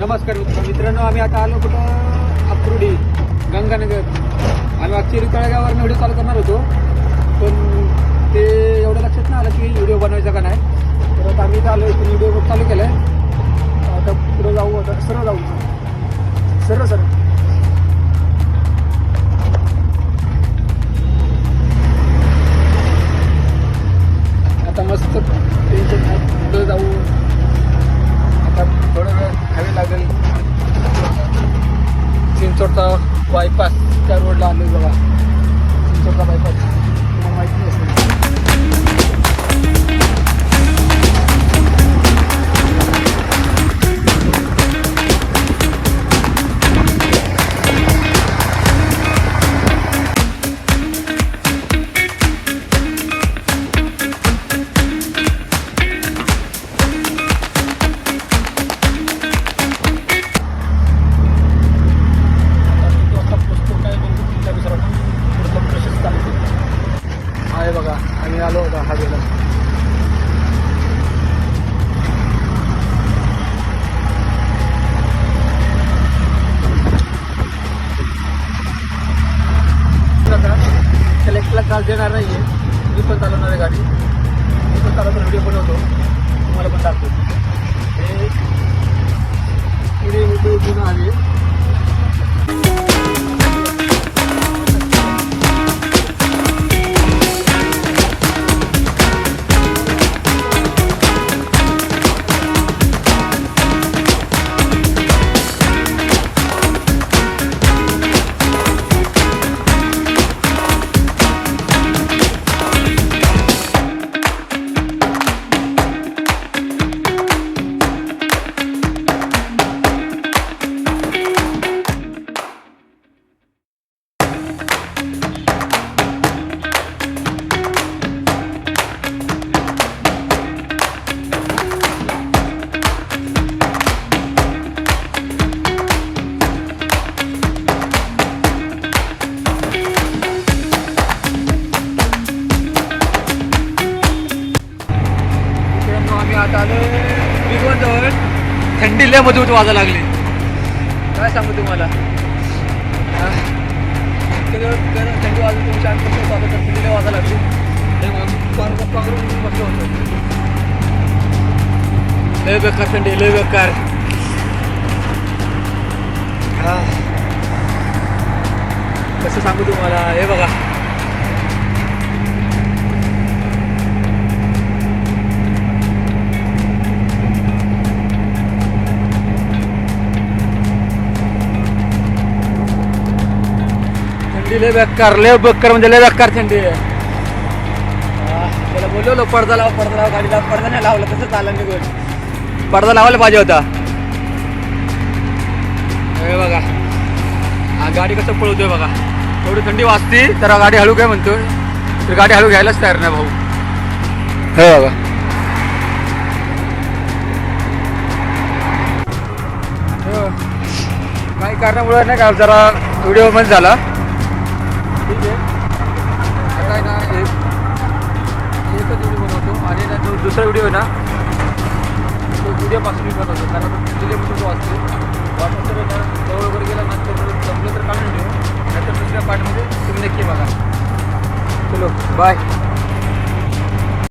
नमस्कार मित्रांनो, आम्ही आता आलो कुठं अक्रोडी गंगानगर. आम्ही ॲक्च्युली तळेगाववरून व्हिडिओ चालू करणार होतो, पण ते एवढं लक्षात नाही आलं की व्हिडिओ बनवायचा का नाही. तर आता आम्ही इथं आलो, इथून व्हिडिओ चालू केला आहे. आता पुढं जाऊ, आता सरळ जाऊ, सरळ सरळ. आता मस्त टेन्शन नाही, पुढं जाऊ. आता थोडं वेळ खावी लागेल. चिंचोडचा बायपास त्या रोडला आलो बघा. चिंचोडचा बायपास तुम्हाला माहिती नसेल. आहे बघा, आम्ही आलो होता हा गेला. कलेक्टरला त्रास देणार नाही आहे. मी पण चालवणार आहे गाडी. मी पण चालवतो, व्हिडिओ बनवतो, तुम्हाला पण टाकतो. हे व्हिडिओ घेऊन आली. आता आलो बिगवंजवळ. थंडी लय मजबूत वाजायला लागली, काय सांगू तुम्हाला. थंडी वाजून तुम्ही शांत बसतो, आता थंडी लय वाजायला लागली. बसलो होतो. लय बेकार थंडी, लय बेकार. कसं सांगू तुम्हाला. हे बघा, लय बेकार, लय बेकार म्हणजे लय बेकार थंडी आहे. त्याला बोलवलं पडदा लाव गाडीला. पडदा नाही लावला, तसं चाललं निघून. पडदा लावायला पाहिजे होता. हे बघा, हा गाडी कसं पळवतोय बघा. थोडी थंडी वाजती तर गाडी हळू काय म्हणतोय, तर गाडी हळू घ्यायलाच तयार नाही भाऊ. हे बघा, काही कारणामुळे नाही का जरा व्हिडिओ बंद झाला. ठीक आहे, काय ना एकच व्हिडिओ बनवतो आणि ना जो दुसरा व्हिडिओ आहे ना तो व्हिडिओपासून मी बनवतो. कारण दिल्लीपासून तो असतो वाटत तर ना जवळ वगैरे गेला नंतर जमलं तर काढून व्हिडिओ, नाहीतर दुसऱ्या पार्टमध्ये तुम्ही नक्की बघा. चलो बाय.